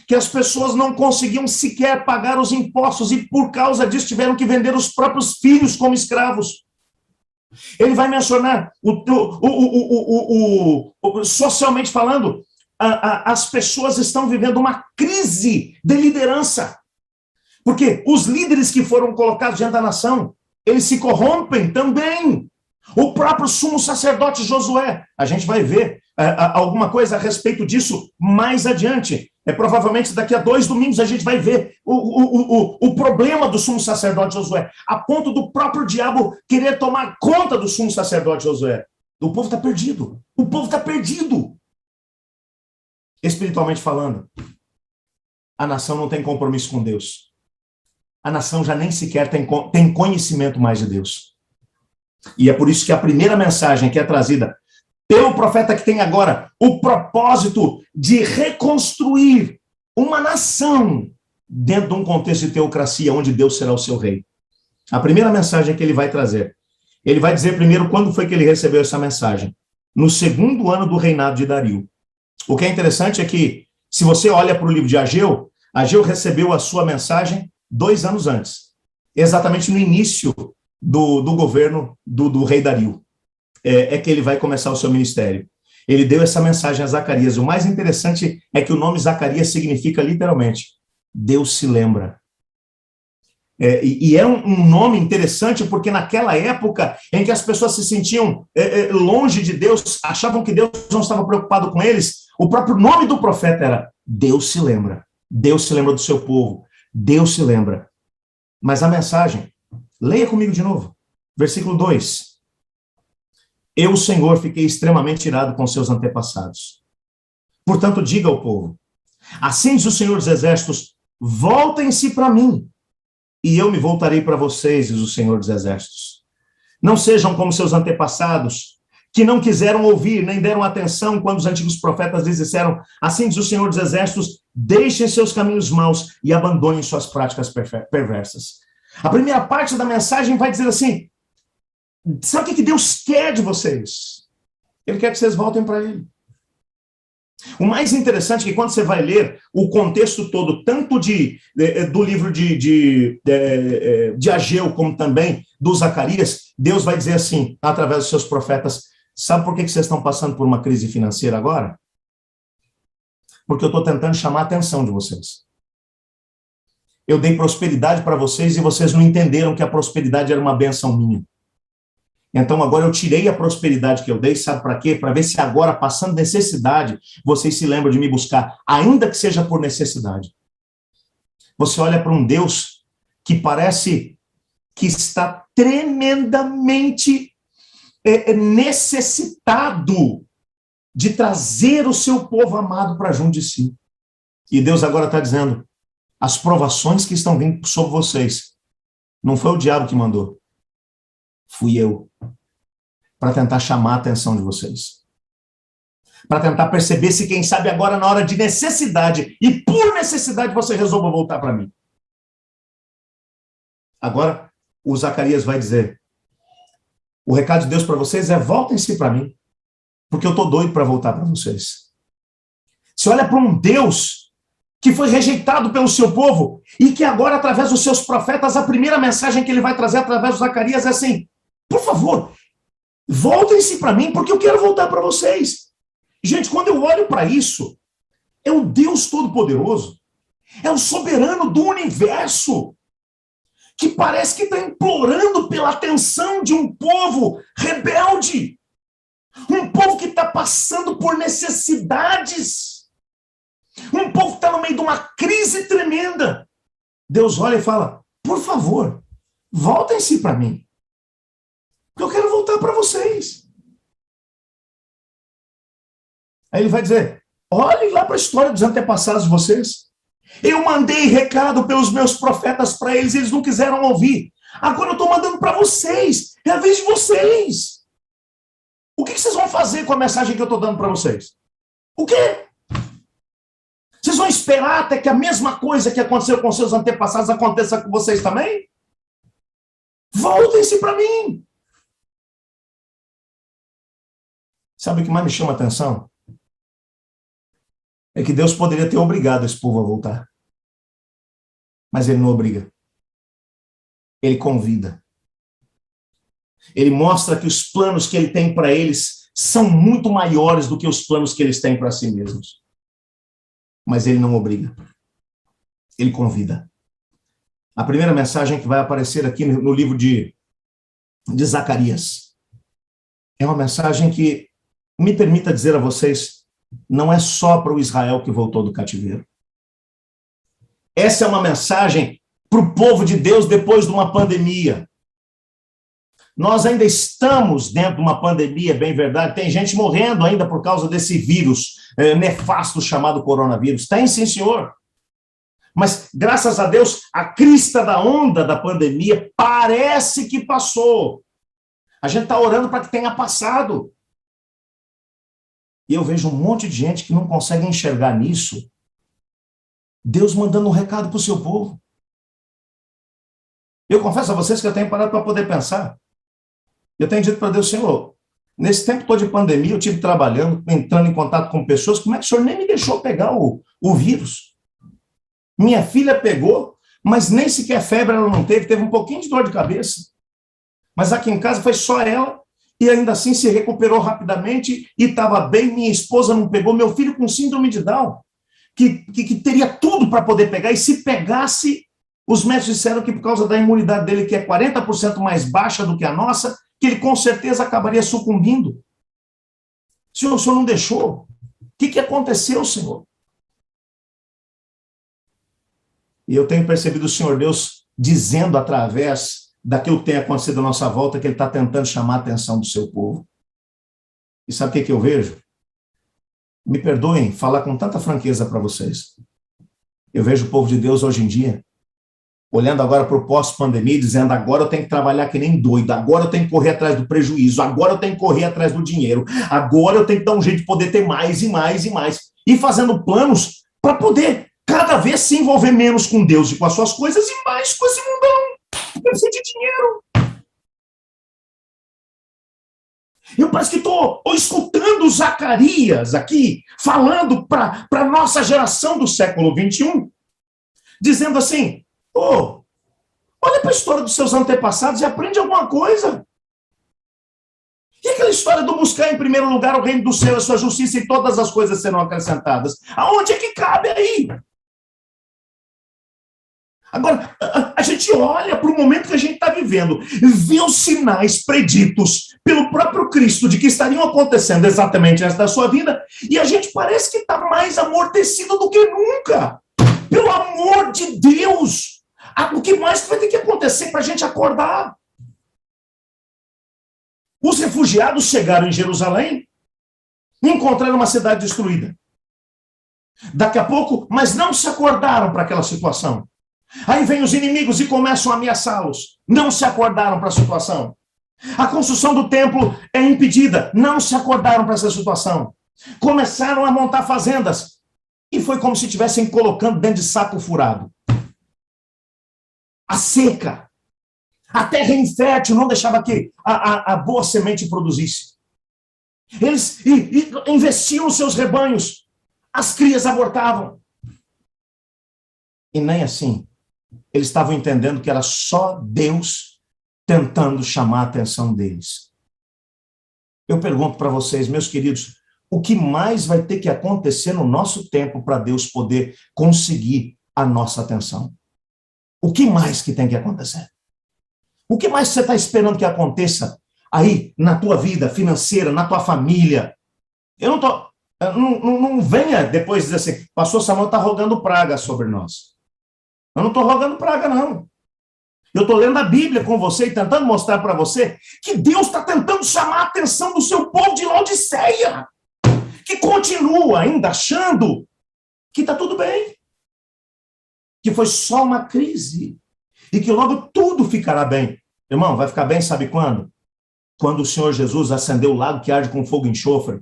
que as pessoas não conseguiam sequer pagar os impostos e por causa disso tiveram que vender os próprios filhos como escravos. Ele vai mencionar, socialmente falando, as pessoas estão vivendo uma crise de liderança. Porque os líderes que foram colocados diante da nação, eles se corrompem também. O próprio sumo sacerdote Josué, a gente vai ver alguma coisa a respeito disso mais adiante. Provavelmente daqui a 2 domingos a gente vai ver o problema do sumo sacerdote Josué, a ponto do próprio diabo querer tomar conta do sumo sacerdote Josué. O povo está perdido. O povo está perdido. Espiritualmente falando, a nação não tem compromisso com Deus. a nação já nem sequer tem conhecimento mais de Deus. E é por isso que a primeira mensagem que é trazida pelo profeta que tem agora o propósito de reconstruir uma nação dentro de um contexto de teocracia, onde Deus será o seu rei. A primeira mensagem que ele vai trazer, ele vai dizer primeiro quando foi que ele recebeu essa mensagem. No segundo ano do reinado de Dario. O que é interessante é que, se você olha para o livro de Ageu, Ageu recebeu a sua mensagem 2 anos antes, exatamente no início do governo do rei Dario. É que ele vai começar o seu ministério. Ele deu essa mensagem a Zacarias. O mais interessante é que o nome Zacarias significa literalmente, Deus se lembra. E é um nome interessante porque naquela época em que as pessoas se sentiam longe de Deus, achavam que Deus não estava preocupado com eles, o próprio nome do profeta era Deus se lembra. Deus se lembra do seu povo. Deus se lembra. Mas a mensagem, leia comigo de novo. Versículo 2. Eu, o Senhor, fiquei extremamente irado com seus antepassados. Portanto, diga ao povo, assim diz o Senhor dos Exércitos, voltem-se para mim, e eu me voltarei para vocês, diz o Senhor dos Exércitos. Não sejam como seus antepassados, que não quiseram ouvir, nem deram atenção quando os antigos profetas lhes disseram, assim diz o Senhor dos Exércitos, deixem seus caminhos maus e abandonem suas práticas perversas. A primeira parte da mensagem vai dizer assim, sabe o que Deus quer de vocês? Ele quer que vocês voltem para Ele. O mais interessante é que quando você vai ler o contexto todo, tanto do livro de Ageu, como também do Zacarias, Deus vai dizer assim, através dos seus profetas, sabe por que vocês estão passando por uma crise financeira agora? Porque eu estou tentando chamar a atenção de vocês. Eu dei prosperidade para vocês e vocês não entenderam que a prosperidade era uma bênção minha. Então agora eu tirei a prosperidade que eu dei, sabe para quê? Para ver se agora, passando necessidade, vocês se lembram de me buscar, ainda que seja por necessidade. Você olha para um Deus que parece que está tremendamente necessitado de trazer o seu povo amado para junto de si. E Deus agora está dizendo, as provações que estão vindo sobre vocês, não foi o diabo que mandou. Fui eu, para tentar chamar a atenção de vocês. Para tentar perceber se, quem sabe, agora, na hora de necessidade, e por necessidade, você resolva voltar para mim. Agora, o Zacarias vai dizer, o recado de Deus para vocês é, voltem-se para mim, porque eu estou doido para voltar para vocês. Você olha para um Deus que foi rejeitado pelo seu povo, e que agora, através dos seus profetas, a primeira mensagem que ele vai trazer através do Zacarias é assim, por favor, voltem-se para mim, porque eu quero voltar para vocês. Gente, quando eu olho para isso, é o Deus Todo-Poderoso, é o soberano do universo, que parece que está implorando pela atenção de um povo rebelde, um povo que está passando por necessidades, um povo que está no meio de uma crise tremenda. Deus olha e fala, por favor, voltem-se para mim. Eu quero voltar para vocês. Aí ele vai dizer, olhem lá para a história dos antepassados de vocês. Eu mandei recado pelos meus profetas para eles, eles não quiseram ouvir. Agora eu estou mandando para vocês. É a vez de vocês. O que vocês vão fazer com a mensagem que eu estou dando para vocês? O quê? Vocês vão esperar até que a mesma coisa que aconteceu com seus antepassados aconteça com vocês também? Voltem-se para mim. Sabe o que mais me chama a atenção? É que Deus poderia ter obrigado esse povo a voltar. Mas ele não obriga. Ele convida. Ele mostra que os planos que ele tem para eles são muito maiores do que os planos que eles têm para si mesmos. Mas ele não obriga. Ele convida. A primeira mensagem que vai aparecer aqui no livro de Zacarias é uma mensagem que, me permita dizer a vocês, não é só para o Israel que voltou do cativeiro. Essa é uma mensagem para o povo de Deus depois de uma pandemia. Nós ainda estamos dentro de uma pandemia, bem verdade, tem gente morrendo ainda por causa desse vírus nefasto chamado coronavírus. Tem sim, senhor. Mas, graças a Deus, a crista da onda da pandemia parece que passou. A gente está orando para que tenha passado. E eu vejo um monte de gente que não consegue enxergar nisso. Deus mandando um recado para o seu povo. Eu confesso a vocês que eu tenho parado para poder pensar. Eu tenho dito para Deus, Senhor, nesse tempo todo de pandemia, eu tive trabalhando, entrando em contato com pessoas, como é que o Senhor nem me deixou pegar o vírus? Minha filha pegou, mas nem sequer febre ela não teve um pouquinho de dor de cabeça. Mas aqui em casa foi só ela, e ainda assim se recuperou rapidamente e estava bem, minha esposa não pegou, meu filho com síndrome de Down, que teria tudo para poder pegar, e se pegasse, os médicos disseram que por causa da imunidade dele, que é 40% mais baixa do que a nossa, que ele com certeza acabaria sucumbindo. Senhor, o Senhor não deixou. O que aconteceu, Senhor? E eu tenho percebido o Senhor Deus dizendo através daquilo que tem acontecido à nossa volta, que Ele está tentando chamar a atenção do seu povo. E sabe o que eu vejo? Me perdoem falar com tanta franqueza para vocês. Eu vejo o povo de Deus hoje em dia olhando agora para o pós-pandemia, dizendo agora eu tenho que trabalhar que nem doido, agora eu tenho que correr atrás do prejuízo, agora eu tenho que correr atrás do dinheiro, agora eu tenho que dar um jeito de poder ter mais e mais e mais. E fazendo planos para poder cada vez se envolver menos com Deus e com as suas coisas e mais com esse mundão. Precisa de dinheiro. Eu parece que estou escutando Zacarias aqui, falando para a nossa geração do século XXI, dizendo assim, olha para a história dos seus antepassados e aprende alguma coisa. E aquela história do buscar em primeiro lugar o reino do céu, a sua justiça e todas as coisas serão acrescentadas? Aonde é que cabe aí? Agora, a gente olha para o momento que a gente está vivendo, vê os sinais preditos pelo próprio Cristo de que estariam acontecendo exatamente antes da sua vida, e a gente parece que está mais amortecido do que nunca. Pelo amor de Deus! O que mais vai ter que acontecer para a gente acordar? Os refugiados chegaram em Jerusalém e encontraram uma cidade destruída. Daqui a pouco, mas não se acordaram para aquela situação. Aí vêm os inimigos e começam a ameaçá-los. Não se acordaram para a situação. A construção do templo é impedida. Não se acordaram para essa situação. Começaram a montar fazendas. E foi como se estivessem colocando dentro de saco furado. A seca, a terra infértil não deixava que a boa semente produzisse. Eles investiam nos seus rebanhos, as crias abortavam. E nem assim, eles estavam entendendo que era só Deus tentando chamar a atenção deles. Eu pergunto para vocês, meus queridos, o que mais vai ter que acontecer no nosso tempo para Deus poder conseguir a nossa atenção? O que mais que tem que acontecer? O que mais você está esperando que aconteça aí na tua vida financeira, na tua família? Não venha depois dizer assim, pastor Samuel está rogando praga sobre nós. Eu não estou rogando praga, não. Eu estou lendo a Bíblia com você e tentando mostrar para você que Deus está tentando chamar a atenção do seu povo de Laodiceia, que continua ainda achando que está tudo bem, que foi só uma crise e que logo tudo ficará bem. Irmão, vai ficar bem sabe quando? Quando o Senhor Jesus acendeu o lago que arde com fogo e enxofre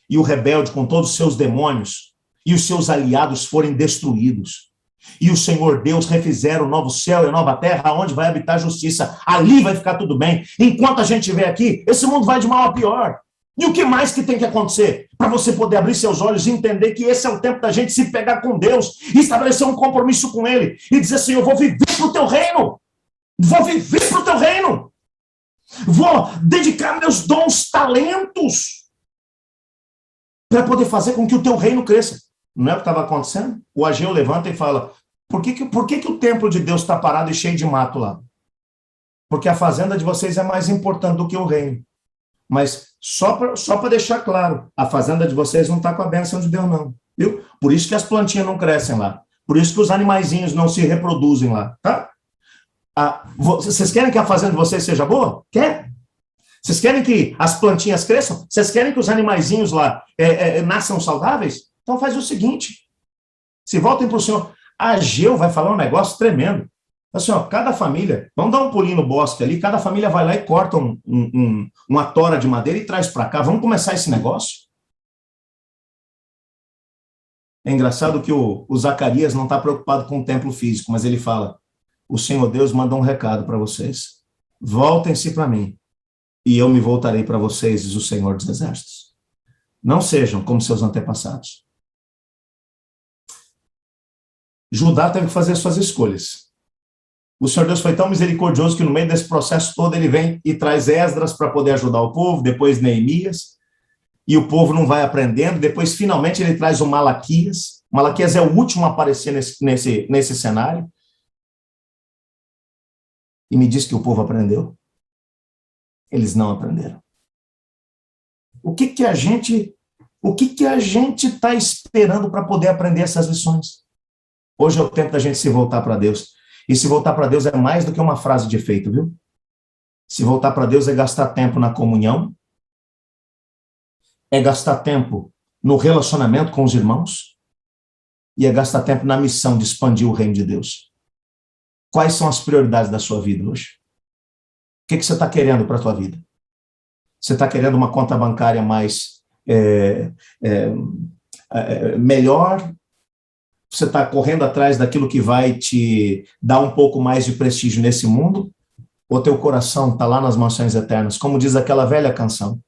e o rebelde com todos os seus demônios e os seus aliados forem destruídos. E o Senhor Deus refizer o novo céu e a nova terra, onde vai habitar a justiça. Ali vai ficar tudo bem. Enquanto a gente estiver aqui, esse mundo vai de mal a pior. E o que mais que tem que acontecer? Para você poder abrir seus olhos e entender que esse é o tempo da gente se pegar com Deus e estabelecer um compromisso com Ele e dizer assim, eu vou viver para o teu reino. Vou viver para o teu reino. Vou dedicar meus dons, talentos para poder fazer com que o teu reino cresça. Não é o que estava acontecendo? O Ageu levanta e fala, por que o templo de Deus está parado e cheio de mato lá? Porque a fazenda de vocês é mais importante do que o reino. Mas só para deixar claro, a fazenda de vocês não está com a bênção de Deus, não. Viu? Por isso que as plantinhas não crescem lá. Por isso que os animaizinhos não se reproduzem lá. Tá? Vocês querem que a fazenda de vocês seja boa? Quer? Vocês querem que as plantinhas cresçam? Vocês querem que os animaizinhos lá nasçam saudáveis? Então faz o seguinte, se voltem para o Senhor. A Ageu vai falar um negócio tremendo. Assim, ó, cada família, vamos dar um pulinho no bosque ali, cada família vai lá e corta uma tora de madeira e traz para cá. Vamos começar esse negócio? É engraçado que o Zacarias não está preocupado com o templo físico, mas ele fala, o Senhor Deus manda um recado para vocês. Voltem-se para mim, e eu me voltarei para vocês, diz o Senhor dos Exércitos. Não sejam como seus antepassados. Judá teve que fazer suas escolhas. O Senhor Deus foi tão misericordioso que no meio desse processo todo ele vem e traz Esdras para poder ajudar o povo, depois Neemias, e o povo não vai aprendendo, depois finalmente ele traz o Malaquias. Malaquias é o último a aparecer nesse cenário. E me diz que o povo aprendeu. Eles não aprenderam. O que a gente está esperando para poder aprender essas lições? Hoje é o tempo da gente se voltar para Deus. E se voltar para Deus é mais do que uma frase de efeito, viu? Se voltar para Deus é gastar tempo na comunhão, é gastar tempo no relacionamento com os irmãos e é gastar tempo na missão de expandir o reino de Deus. Quais são as prioridades da sua vida hoje? O que você está querendo para a sua vida? Você está querendo uma conta bancária mais melhor? Você está correndo atrás daquilo que vai te dar um pouco mais de prestígio nesse mundo? Ou teu coração está lá nas mansões eternas? Como diz aquela velha canção,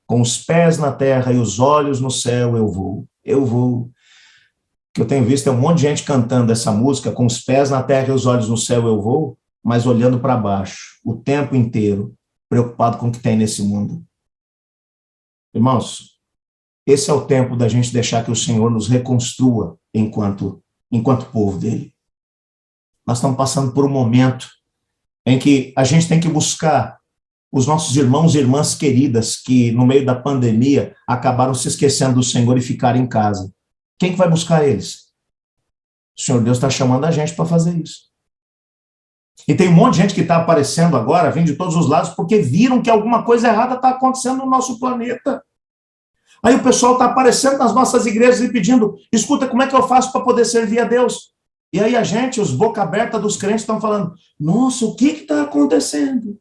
com os pés na terra e os olhos no céu eu vou. Eu vou. O que eu tenho visto é um monte de gente cantando essa música, com os pés na terra e os olhos no céu eu vou, mas olhando para baixo, o tempo inteiro, preocupado com o que tem nesse mundo. Irmãos, esse é o tempo da gente deixar que o Senhor nos reconstrua enquanto povo dele. Nós estamos passando por um momento em que a gente tem que buscar os nossos irmãos e irmãs queridas que, no meio da pandemia, acabaram se esquecendo do Senhor e ficaram em casa. Quem que vai buscar eles? O Senhor Deus está chamando a gente para fazer isso. E tem um monte de gente que está aparecendo agora, vindo de todos os lados, porque viram que alguma coisa errada está acontecendo no nosso planeta. Aí o pessoal está aparecendo nas nossas igrejas e pedindo, escuta, como é que eu faço para poder servir a Deus? E aí a gente, os boca aberta dos crentes, estão falando, nossa, o que está acontecendo?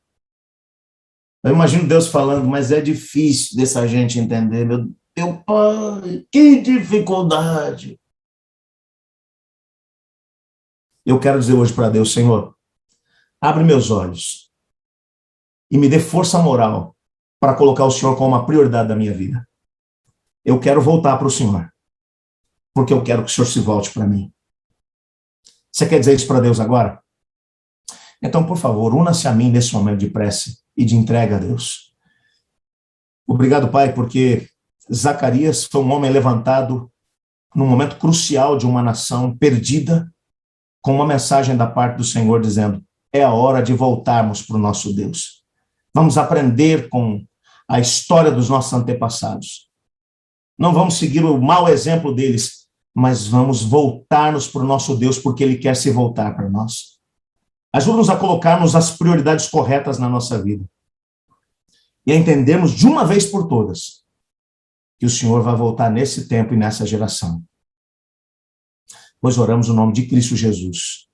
Eu imagino Deus falando, mas é difícil dessa gente entender, meu Pai, que dificuldade. Eu quero dizer hoje para Deus, Senhor, abre meus olhos e me dê força moral para colocar o Senhor como uma prioridade da minha vida. Eu quero voltar para o Senhor, porque eu quero que o Senhor se volte para mim. Você quer dizer isso para Deus agora? Então, por favor, una-se a mim nesse momento de prece e de entrega a Deus. Obrigado, Pai, porque Zacarias foi um homem levantado num momento crucial de uma nação perdida, com uma mensagem da parte do Senhor dizendo, é a hora de voltarmos para o nosso Deus. Vamos aprender com a história dos nossos antepassados. Não vamos seguir o mau exemplo deles, mas vamos voltar-nos para o nosso Deus, porque Ele quer se voltar para nós. Ajuda-nos a colocarmos as prioridades corretas na nossa vida. E a entendermos de uma vez por todas que o Senhor vai voltar nesse tempo e nessa geração. Pois oramos no nome de Cristo Jesus.